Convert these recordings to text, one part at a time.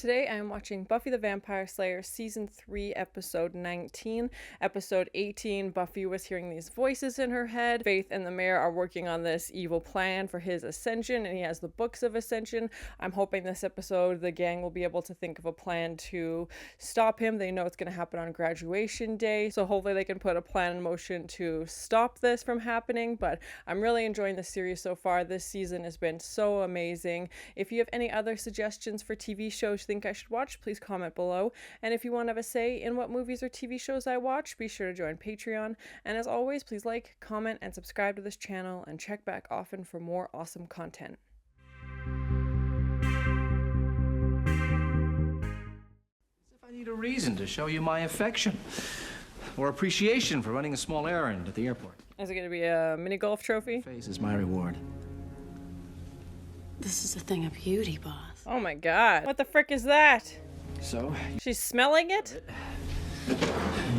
Today I am watching Buffy the Vampire Slayer Season 3, Episode 19. Episode 18, Buffy was hearing these voices in her head. Faith and the mayor are working on this evil plan for his ascension, and he has the books of ascension. I'm hoping this episode the gang will be able to think of a plan to stop him. They know it's going to happen on graduation day, so hopefully they can put a plan in motion to stop this from happening. But I'm really enjoying the series so far. This season has been so amazing. If you have any other suggestions for TV shows you think I should watch, please comment below. And if you want to have a say in what movies or TV shows I watch, be sure to join Patreon. And as always, please like, comment, and subscribe to this channel, and check back often for more awesome content. If I need a reason to show you my affection or appreciation for running a small errand at the airport. Is it going to be a mini golf trophy? Face is my reward. This is a thing of beauty, boss. Oh my god. What the frick is that? So, She's smelling it?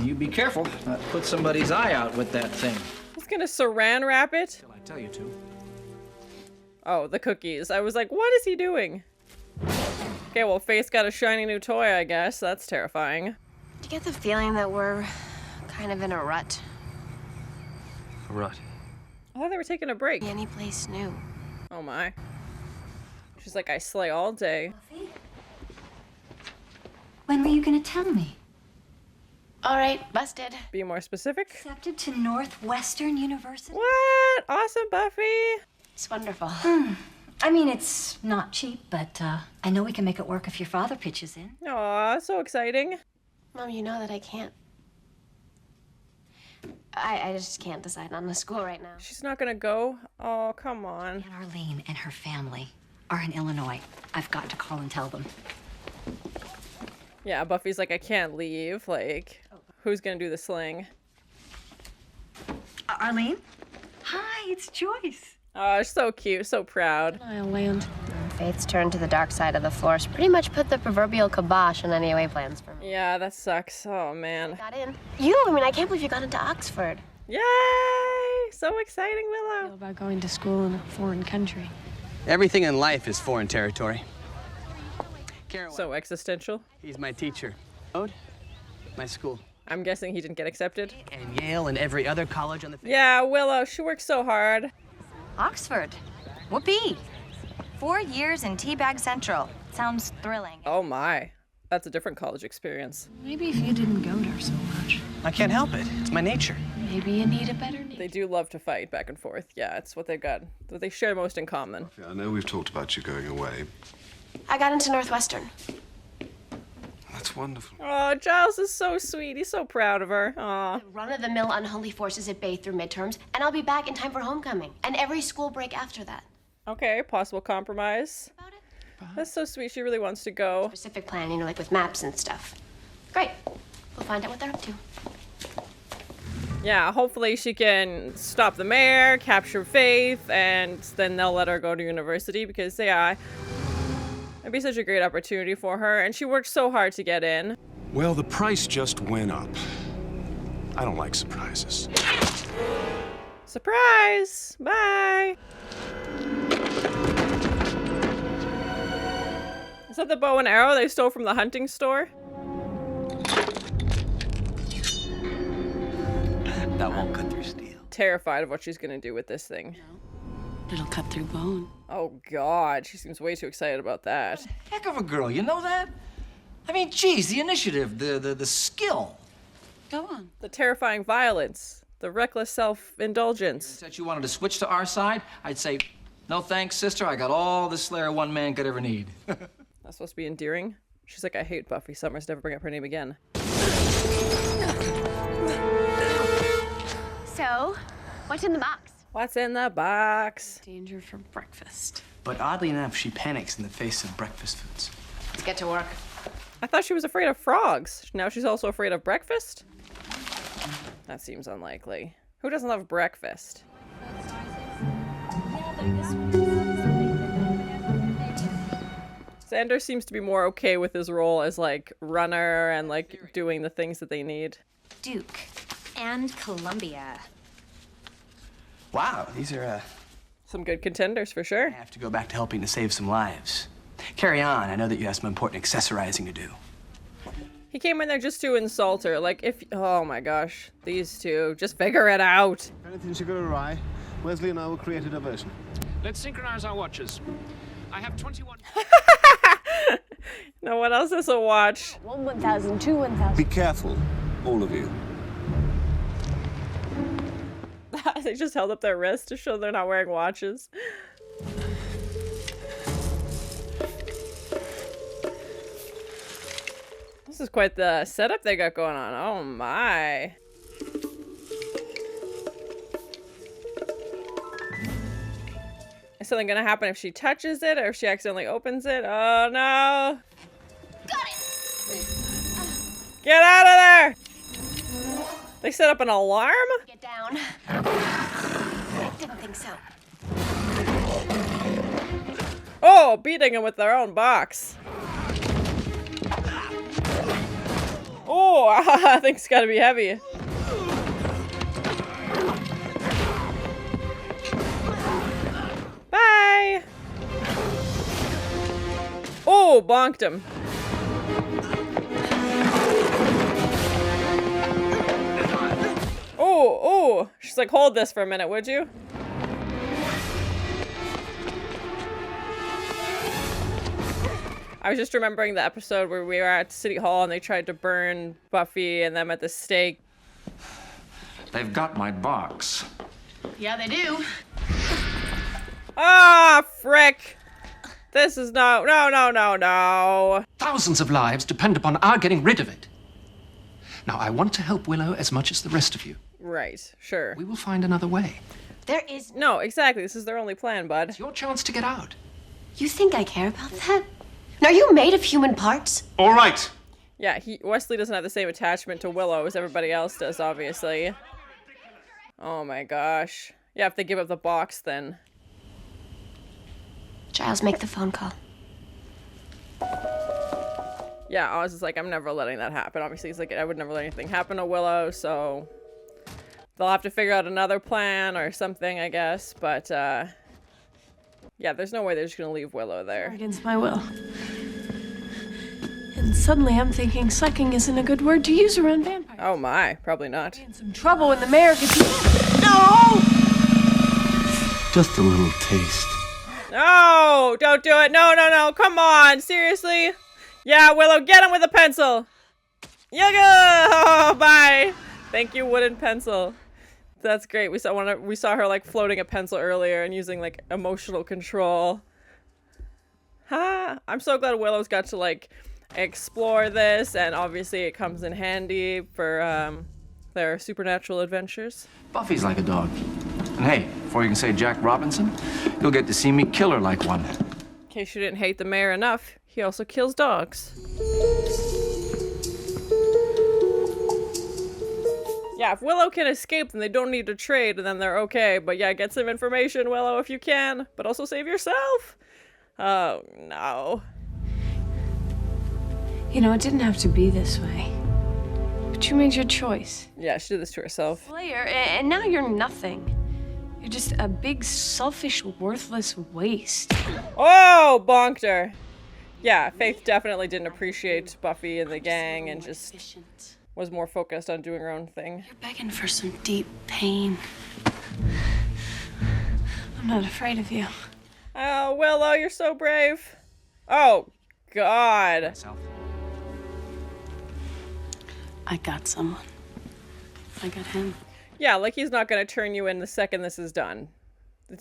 you be careful. Not put somebody's eye out with that thing. He's gonna saran wrap it? Till I tell you to. Oh, the cookies. I was like, what is he doing? Okay, well, Faith's got a shiny new toy, I guess. That's terrifying. Do you get the feeling that we're kind of in a rut? A rut. I thought they were taking a break. Any place new? Oh my. She's like, I slay all day. Buffy? When were you gonna tell me? All right, busted. Be more specific. Accepted to Northwestern University? What? Awesome, Buffy. It's wonderful. I mean, it's not cheap, but I know we can make it work if your father pitches in. Aw, so exciting. Mom, you know that I can't. I just can't decide on the school right now. She's not gonna go? Oh, come on. And Arlene and her family are in Illinois. I've got to call and tell them. Yeah, Buffy's like, I can't leave. Like, who's gonna do the sling? Arlene? Hi, it's Joyce. Oh, she's so cute, so proud. I'll land. Faith's turned to the dark side of the force pretty much put the proverbial kibosh on any away plans for me. Yeah, that sucks. Oh, man. Got in. I can't believe you got into Oxford. Yay! So exciting, Willow. About going to school in a foreign country. Everything in life is foreign territory. So existential. He's my teacher. My school. I'm guessing he didn't get accepted. And Yale and every other college on the face. Yeah, Willow, she works so hard. Oxford. Whoopee. 4 years in Teabag Central. Sounds thrilling. Oh my. That's a different college experience. Maybe if you didn't go there so much. I can't help it. It's my nature. Maybe you need a better name. They do love to fight back and forth. Yeah, it's what they've got. What they share most in common. I know we've talked about you going away. I got into Northwestern. That's wonderful. Oh, Giles is so sweet. He's so proud of her. Aw. Run-of-the-mill unholy forces at bay through midterms, and I'll be back in time for homecoming. And every school break after that. Okay, possible compromise. About it? That's so sweet. She really wants to go. Specific plan, like with maps and stuff. Great. We'll find out what they're up to. Yeah, hopefully she can stop the mayor, capture Faith, and then they'll let her go to university because, yeah, it'd be such a great opportunity for her. And she worked so hard to get in. Well, the price just went up. I don't like surprises. Surprise! Bye! Is that the bow and arrow they stole from the hunting store? That won't cut through steel. Terrified of what she's gonna do with this thing. It'll cut through bone. Oh god, she seems way too excited about that. Heck of a girl, you know that? I mean, geez, the initiative, the skill. Go on. The terrifying violence, the reckless self-indulgence. Said you wanted to switch to our side, I'd say, no thanks, sister. I got all the Slayer one man could ever need. That's supposed to be endearing. She's like, I hate Buffy Summers, never bring up her name again. So, what's in the box? What's in the box? Danger for breakfast. But oddly enough, she panics in the face of breakfast foods. Let's get to work. I thought she was afraid of frogs. Now she's also afraid of breakfast? That seems unlikely. Who doesn't love breakfast? Xander seems to be more okay with his role as, like, runner and, like, doing the things that they need. Duke and Columbia. Wow, these are, Some good contenders for sure. I have to go back to helping to save some lives. Carry on. I know that you have some important accessorizing to do. He came in there just to insult her. Like, if... Oh my gosh. These two. Just figure it out. If anything should go awry, Wesley and I will create a diversion. Let's synchronize our watches. I have 21... No one else has a watch. 1,000, 1,000. Be careful, all of you. They just held up their wrists to show they're not wearing watches. This is quite the setup they got going on. Oh my. Is something gonna happen if she touches it or if she accidentally opens it? Oh no. Got it! Get out of there! They set up an alarm? Get down. Didn't think so. Oh, beating him with their own box. Oh, I think it's gotta be heavy. Bye! Oh, bonked him. Oh, she's like, hold this for a minute, would you? I was just remembering the episode where we were at City Hall and they tried to burn Buffy and them at the stake. They've got my box. Yeah, they do. Ah, frick! This is no. Thousands of lives depend upon our getting rid of it. Now, I want to help Willow as much as the rest of you. Right, sure. We will find another way. There is... No, exactly. This is their only plan, bud. It's your chance to get out. You think I care about that? And are you made of human parts? All right. Yeah, Wesley doesn't have the same attachment to Willow as everybody else does, obviously. Oh my gosh. Yeah, if they give up the box, then... Giles, make the phone call. Yeah, Oz is like, I'm never letting that happen. Obviously, he's like, I would never let anything happen to Willow, so... They'll have to figure out another plan or something, I guess, but, yeah, there's no way they're just gonna leave Willow there. Against my will. And suddenly I'm thinking sucking isn't a good word to use around vampires. Oh my, probably not. In some trouble when the mayor gets... No! Just a little taste. No! Don't do it! No! Come on! Seriously? Yeah, Willow, get him with a pencil! Yaga! Oh, bye! Thank you, wooden pencil. That's great. We saw her like floating a pencil earlier and using like emotional control. Ha! I'm so glad Willow's got to like explore this, and obviously it comes in handy for their supernatural adventures. Buffy's like a dog. And hey, before you can say Jack Robinson, you'll get to see me kill her like one. In case you didn't hate the mayor enough, he also kills dogs. Yeah, if Willow can escape, then they don't need to trade, and then they're okay. But yeah, get some information, Willow, if you can. But also save yourself. Oh, no. You know, it didn't have to be this way. But you made your choice. Yeah, she did this to herself. Slayer, and now you're nothing. You're just a big, selfish, worthless waste. Oh, bonked her. Yeah, Faith definitely didn't appreciate Buffy and the gang and just was more focused on doing her own thing. You're begging for some deep pain. I'm not afraid of you. Oh, Willow, you're so brave. Oh, God. I got someone. I got him. Yeah, like he's not gonna turn you in the second this is done.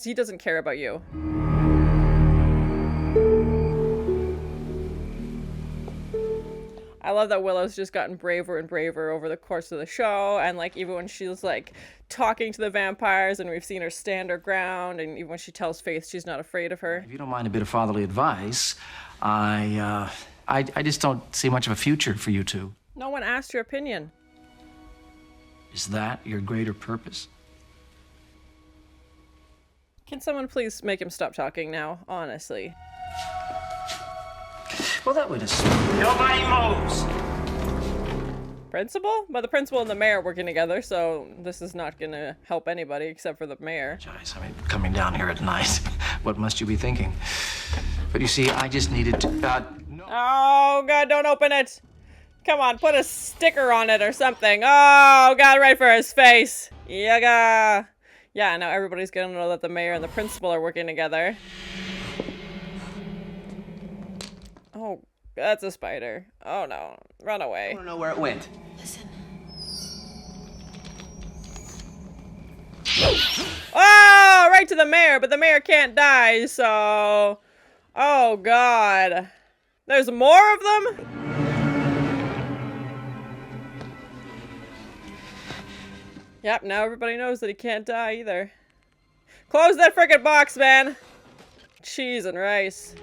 He doesn't care about you. I love that Willow's just gotten braver and braver over the course of the show, and like even when she's like talking to the vampires and we've seen her stand her ground, and even when she tells Faith she's not afraid of her. If you don't mind a bit of fatherly advice, I just don't see much of a future for you two. No one asked your opinion. Is that your greater purpose? Can someone please make him stop talking now, honestly? Well, that would have... Nobody moves! Principal? But the principal and the mayor are working together, so this is not gonna help anybody except for the mayor. Guys, I mean, coming down here at night, what must you be thinking? But you see, I just needed to, no. Oh, God, don't open it. Come on, put a sticker on it or something. Oh, God, right for his face. Yaga. Yeah, now everybody's gonna know that the mayor and the principal are working together. Oh, that's a spider. Oh, no. Run away. I want to know where it went. Listen. Oh, right to the mayor, but the mayor can't die, so... Oh, God. There's more of them? Yep, now everybody knows that he can't die either. Close that frickin' box, man! Cheese and rice.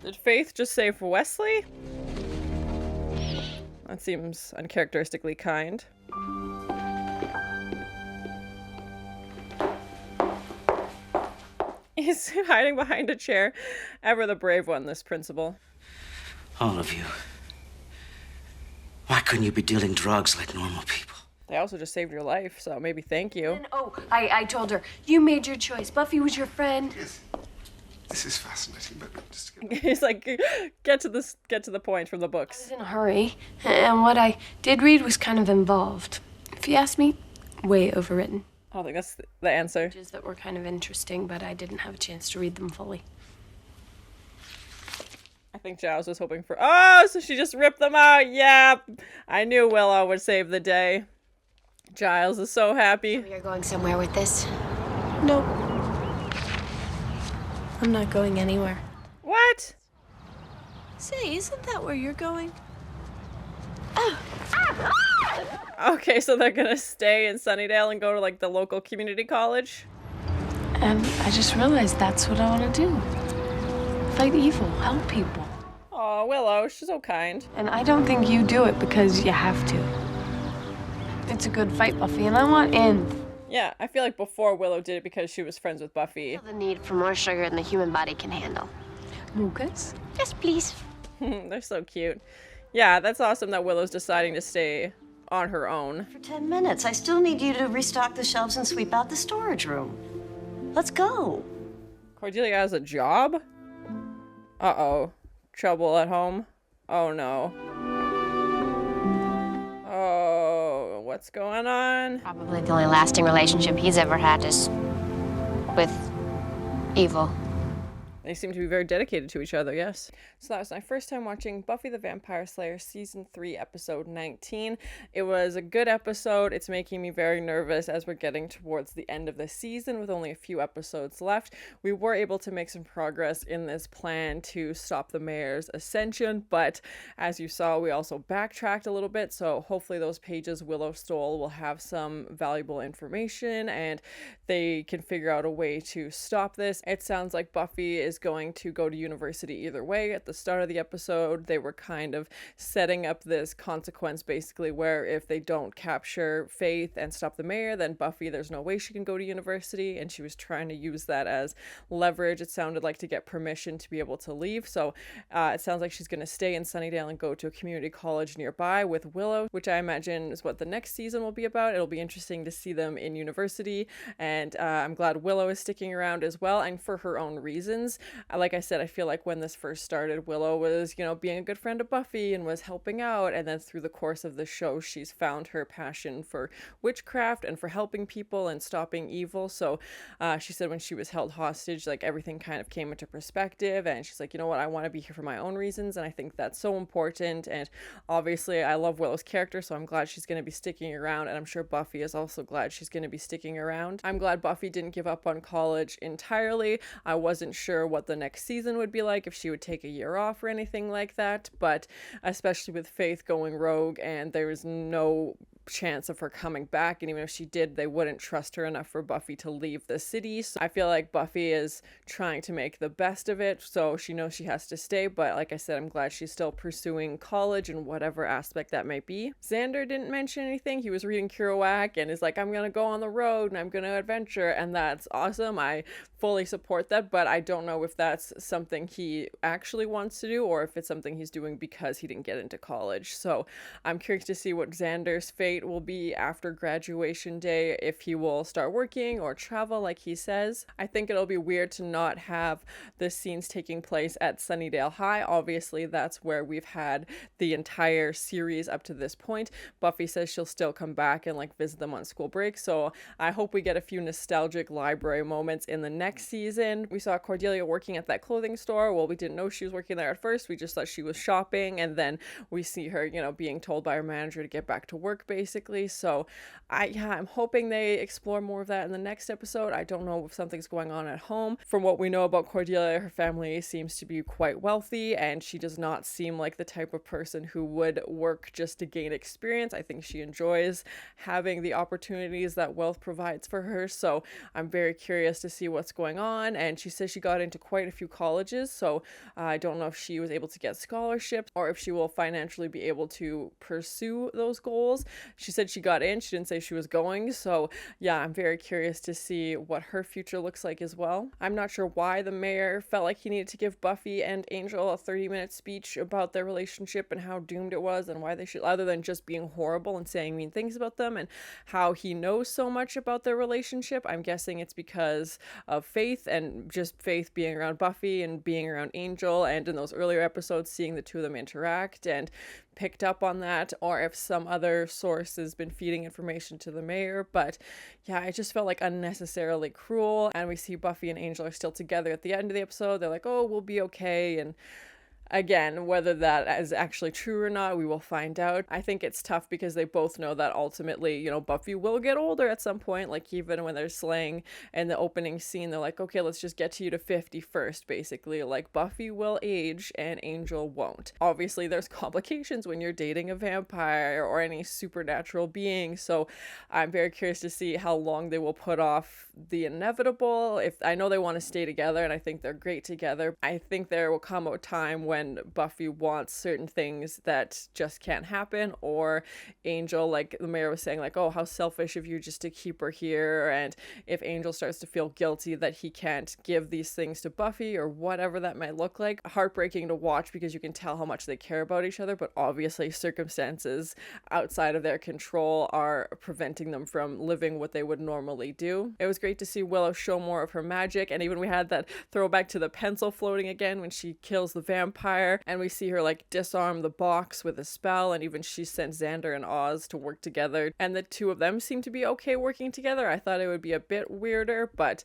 Did Faith just save Wesley? That seems uncharacteristically kind. He's hiding behind a chair. Ever the brave one, this principal. All of you. Why couldn't you be dealing drugs like normal people? They also just saved your life, so maybe thank you. And, oh, I told her, you made your choice. Buffy was your friend. Yes. This is fascinating, but just... He's like, get to the point from the I books. was in a hurry, and what I did read was kind of involved. If you ask me, way overwritten. I don't think that's the answer. Pages that were kind of interesting, but I didn't have a chance to read them fully. I think Giles was hoping for... Oh, so she just ripped them out. Yeah, I knew Willow would save the day. Giles is so happy. We are going somewhere with this. Nope. I'm not going anywhere. What? Say, isn't that where you're going? Okay, so they're gonna stay in Sunnydale and go to, like, the local community college? And I just realized that's what I want to do. Fight evil, help people. Oh, Willow, she's so kind. And I don't think you do it because you have to. It's a good fight, Buffy, and I want in. Yeah, I feel like before Willow did it because she was friends with Buffy. The need for more sugar than the human body can handle. Lucas? Yes, please. They're so cute. Yeah, that's awesome that Willow's deciding to stay on her own. For 10 minutes. I still need you to restock the shelves and sweep out the storage room. Let's go. Cordelia has a job? Uh-oh. Trouble at home? Oh, no. Oh, what's going on? Probably the only lasting relationship he's ever had is with evil. They seem to be very dedicated to each other, yes. So that was my first time watching Buffy the Vampire Slayer Season 3, Episode 19. It was a good episode. It's making me very nervous as we're getting towards the end of the season with only a few episodes left. We were able to make some progress in this plan to stop the mayor's ascension, but as you saw, we also backtracked a little bit, so hopefully those pages Willow stole will have some valuable information and they can figure out a way to stop this. It sounds like Buffy is going to go to university either way. At the start of the episode, they were kind of setting up this consequence basically where if they don't capture Faith and stop the mayor, then Buffy, there's no way she can go to university, and she was trying to use that as leverage, it sounded like, to get permission to be able to leave. So it sounds like she's going to stay in Sunnydale and go to a community college nearby with Willow, which I imagine is what the next season will be about. It'll be interesting to see them in university, and I'm glad Willow is sticking around as well, and for her own reasons. Like I said, I feel like when this first started, Willow was, you know, being a good friend of Buffy and was helping out, and then through the course of the show, she's found her passion for witchcraft and for helping people and stopping evil. So she said when she was held hostage, like, everything kind of came into perspective, and she's like, you know what, I want to be here for my own reasons, and I think that's so important. And obviously I love Willow's character, so I'm glad she's going to be sticking around, and I'm sure Buffy is also glad she's going to be sticking around. I'm glad Buffy didn't give up on college entirely. I wasn't sure what the next season would be like, if she would take a year off or anything like that, but especially with Faith going rogue and there was no chance of her coming back, and even if she did, they wouldn't trust her enough for Buffy to leave the city. So I feel like Buffy is trying to make the best of it, so she knows she has to stay, but like I said, I'm glad she's still pursuing college in whatever aspect that might be. Xander didn't mention anything. He was reading Kerouac and is like, I'm gonna go on the road and I'm gonna adventure, and that's awesome. I fully support that, but I don't know if that's something he actually wants to do or if it's something he's doing because he didn't get into college. So I'm curious to see what Xander's fate will be after graduation day, if he will start working or travel like he says. I think it'll be weird to not have the scenes taking place at Sunnydale High. Obviously, that's where we've had the entire series up to this point. Buffy says she'll still come back and like visit them on school break, so I hope we get a few nostalgic library moments in the next season. We saw Cordelia working at that clothing store. Well, we didn't know she was working there at first. We just thought she was shopping, and then we see her, you know, being told by her manager to get back to work, basically. So I'm hoping they explore more of that in the next episode. I don't know if something's going on at home. From what we know about Cordelia, her family seems to be quite wealthy, and she does not seem like the type of person who would work just to gain experience. I think she enjoys having the opportunities that wealth provides for her, so I'm very curious to see what's going on. And she says she got into quite a few colleges, so I don't know if she was able to get scholarships or if she will financially be able to pursue those goals. She said she got in, she didn't say she was going, so yeah, I'm very curious to see what her future looks like as well. I'm not sure why the mayor felt like he needed to give Buffy and Angel a 30-minute speech about their relationship and how doomed it was and why they should, other than just being horrible and saying mean things about them, and how he knows so much about their relationship. I'm guessing it's because of Faith, and just Faith being around Buffy and being around Angel, and in those earlier episodes seeing the two of them interact and picked up on that, or if some other source has been feeding information to the mayor. But yeah, I just felt like unnecessarily cruel. And we see Buffy and Angel are still together at the end of the episode. They're like, oh, we'll be okay. And again, whether that is actually true or not, we will find out. I think it's tough because they both know that ultimately, you know, Buffy will get older at some point. Like, even when they're slaying in the opening scene, they're like, okay, let's just get to you to 50 first, basically. Like, Buffy will age and Angel won't. Obviously, there's complications when you're dating a vampire or any supernatural being, so I'm very curious to see how long they will put off the inevitable. If I know they want to stay together, and I think they're great together, I think there will come a time when Buffy wants certain things that just can't happen, or Angel, like the mayor was saying, like, oh, how selfish of you just to keep her here. And if Angel starts to feel guilty that he can't give these things to Buffy, or whatever that might look like, heartbreaking to watch because you can tell how much they care about each other, but obviously circumstances outside of their control are preventing them from living what they would normally do. It was great to see Willow show more of her magic, and even we had that throwback to the pencil floating again when she kills the vampire, and we see her like disarm the box with a spell, and even she sent Xander and Oz to work together, and the two of them seem to be okay working together. I thought it would be a bit weirder, but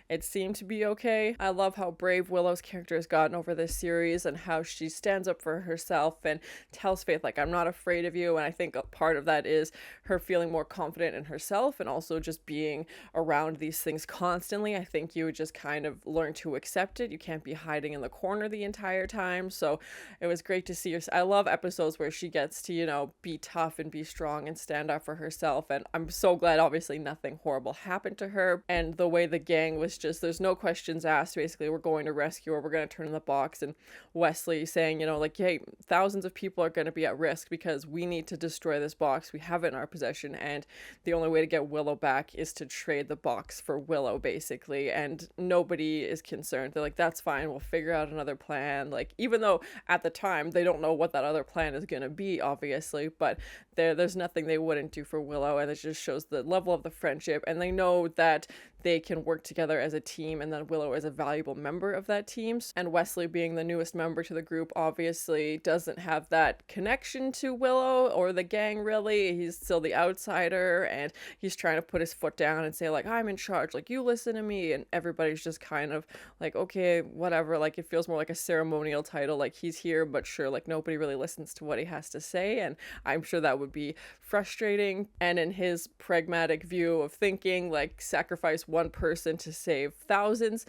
it seemed to be okay. I love how brave Willow's character has gotten over this series, and how she stands up for herself and tells Faith, like, I'm not afraid of you. And I think a part of that is her feeling more confident in herself, and also just being around these things constantly. I think you just kind of learn to accept it. You can't be hiding in the corner the entire time. So it was great to see her. I love episodes where she gets to, you know, be tough and be strong and stand up for herself. And I'm so glad, obviously, nothing horrible happened to her. And the way the gang was just, there's no questions asked. Basically, we're going to rescue her, we're going to turn in the box. And Wesley saying, you know, like, hey, thousands of people are going to be at risk because we need to destroy this box. We have it in our possession, and the only way to get Willow back is to trade the box for Willow, basically. And nobody is concerned. They're like, that's fine, we'll figure out another plan. Like, even though at the time they don't know what that other plan is going to be, obviously, but there's nothing they wouldn't do for Willow. And it just shows the level of the friendship, and they know that they can work together as a team, and that Willow is a valuable member of that team. And Wesley, being the newest member to the group, obviously doesn't have that connection to Willow or the gang, really. He's still the outsider, and he's trying to put his foot down and say, like, I'm in charge, like, you listen to me. And everybody's just kind of like, okay, whatever. Like, it feels more like a ceremonial title, like, he's here, but sure, like, nobody really listens to what he has to say. And I'm sure that would be frustrating. And in his pragmatic view of thinking, like, sacrifice one person to save thousands,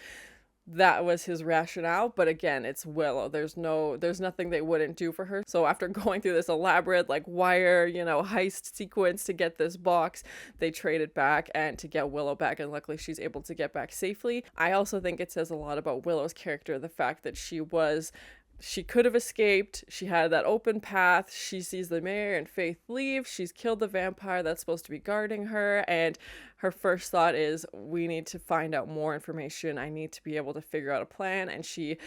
that was his rationale. But again, it's Willow. There's nothing they wouldn't do for her. So after going through this elaborate, like, wire, you know, heist sequence to get this box, they trade it back and to get Willow back, and luckily she's able to get back safely. I also think it says a lot about Willow's character, the fact that she was she could have escaped. She had that open path. She sees the mayor and Faith leave. She's killed the vampire that's supposed to be guarding her. And her first thought is, we need to find out more information. I need to be able to figure out a plan. And she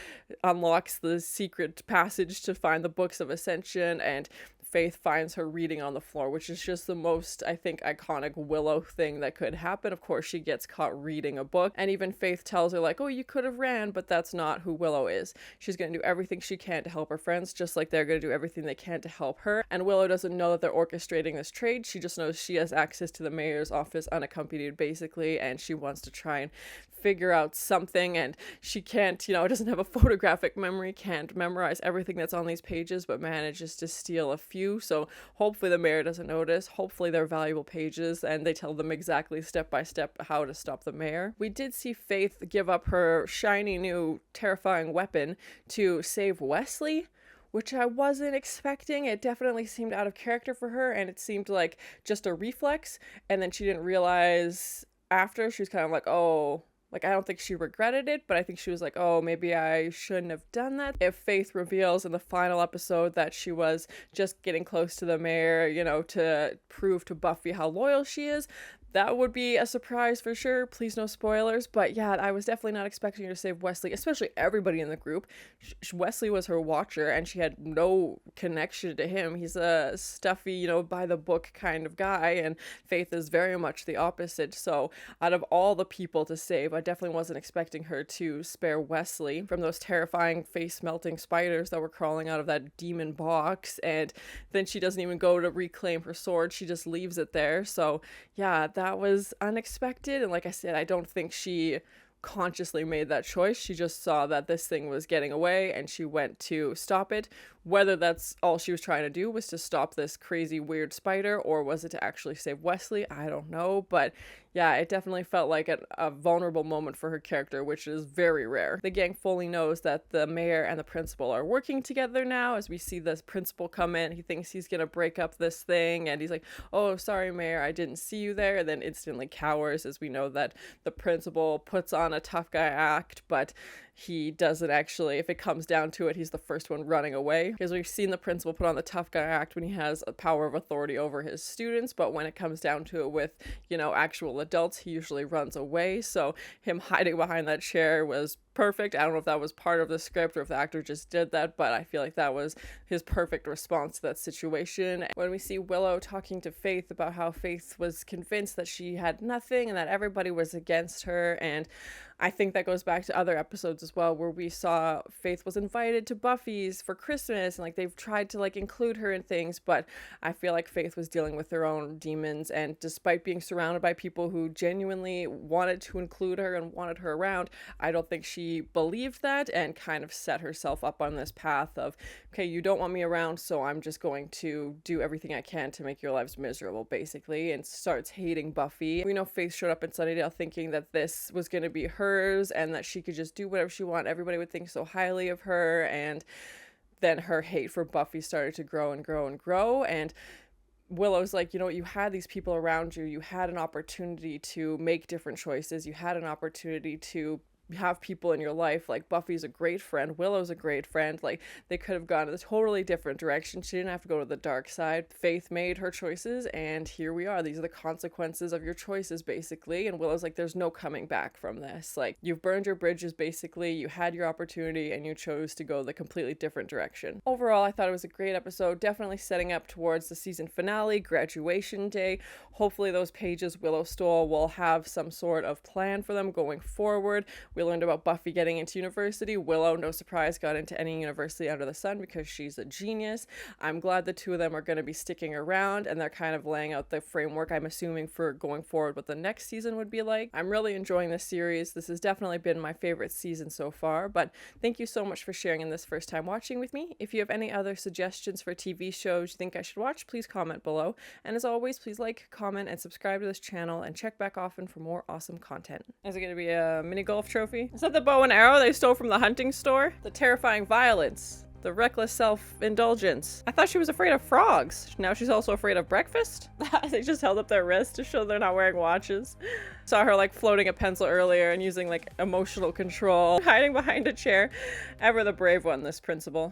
unlocks the secret passage to find the books of ascension, and Faith finds her reading on the floor, which is just the most, I think, iconic Willow thing that could happen. Of course, she gets caught reading a book, and even Faith tells her, like, oh, you could have ran, but that's not who Willow is. She's going to do everything she can to help her friends, just like they're going to do everything they can to help her. And Willow doesn't know that they're orchestrating this trade. She just knows she has access to the mayor's office unaccompanied, basically, and she wants to try and figure out something, and she can't, doesn't have a photographic memory, can't memorize everything that's on these pages, but manages to steal a few. So hopefully the mayor doesn't notice. Hopefully they're valuable pages and they tell them exactly step by step how to stop the mayor. We did see Faith give up her shiny new terrifying weapon to save Wesley, which I wasn't expecting. It definitely seemed out of character for her, and it seemed like just a reflex, and then she didn't realize after. She was kind of like, oh, like, I don't think she regretted it, but I think she was like, oh, maybe I shouldn't have done that. If Faith reveals in the final episode that she was just getting close to the mayor, to prove to Buffy how loyal she is, that would be a surprise for sure. Please, no spoilers. But yeah, I was definitely not expecting her to save Wesley, especially everybody in the group. Wesley was her watcher, and she had no connection to him. He's a stuffy, by the book kind of guy, and Faith is very much the opposite. So out of all the people to save, I definitely wasn't expecting her to spare Wesley from those terrifying face-melting spiders that were crawling out of that demon box. And then she doesn't even go to reclaim her sword. She just leaves it there. So yeah, that was unexpected, and like I said, I don't think she consciously made that choice. She just saw that this thing was getting away and she went to stop it. Whether that's all she was trying to do was to stop this crazy weird spider, or was it to actually save Wesley, I don't know. But yeah, it definitely felt like a vulnerable moment for her character, which is very rare. The gang fully knows that the mayor and the principal are working together now. As we see the principal come in, he thinks he's gonna break up this thing, and he's like, oh, sorry mayor, I didn't see you there, and then instantly cowers, as we know that the principal puts on a tough guy act, but he doesn't actually. If it comes down to it, he's the first one running away, because we've seen the principal put on the tough guy act when he has a power of authority over his students, but when it comes down to it with, actual adults, he usually runs away. So him hiding behind that chair was perfect. I don't know if that was part of the script or if the actor just did that, but I feel like that was his perfect response to that situation. When we see Willow talking to Faith about how Faith was convinced that she had nothing and that everybody was against her, and I think that goes back to other episodes as well, where we saw Faith was invited to Buffy's for Christmas, and they've tried to include her in things, but I feel like Faith was dealing with her own demons, and despite being surrounded by people who genuinely wanted to include her and wanted her around, I don't think she believed that, and kind of set herself up on this path of, okay, you don't want me around, so I'm just going to do everything I can to make your lives miserable, basically, and starts hating Buffy. We know Faith showed up in Sunnydale thinking that this was going to be hers and that she could just do whatever she wanted. Everybody would think so highly of her, and then her hate for Buffy started to grow and grow and grow, and Willow's like, you had these people around you, you had an opportunity to make different choices, you had an opportunity to have people in your life. Buffy's a great friend, Willow's a great friend, they could have gone in a totally different direction. She didn't have to go to the dark side. Faith made her choices, and here we are. These are the consequences of your choices, basically. And Willow's like, there's no coming back from this. You've burned your bridges, basically. You had your opportunity and you chose to go the completely different direction. Overall, I thought it was a great episode, definitely setting up towards the season finale, graduation day. Hopefully those pages Willow stole will have some sort of plan for them going forward. We learned about Buffy getting into university. Willow, no surprise, got into any university under the sun because she's a genius. I'm glad the two of them are going to be sticking around, and they're kind of laying out the framework, I'm assuming, for going forward what the next season would be like. I'm really enjoying this series. This has definitely been my favorite season so far, but thank you so much for sharing in this first time watching with me. If you have any other suggestions for TV shows you think I should watch, please comment below. And as always, please like, comment, and subscribe to this channel, and check back often for more awesome content. Is it going to be a mini golf trophy? Is that the bow and arrow they stole from the hunting store? The terrifying violence The reckless self-indulgence. I thought she was afraid of frogs. Now she's also afraid of breakfast? They just held up their wrists to show they're not wearing watches. Saw her like floating a pencil earlier and using like emotional control, hiding behind a chair. Ever the brave one, this principal.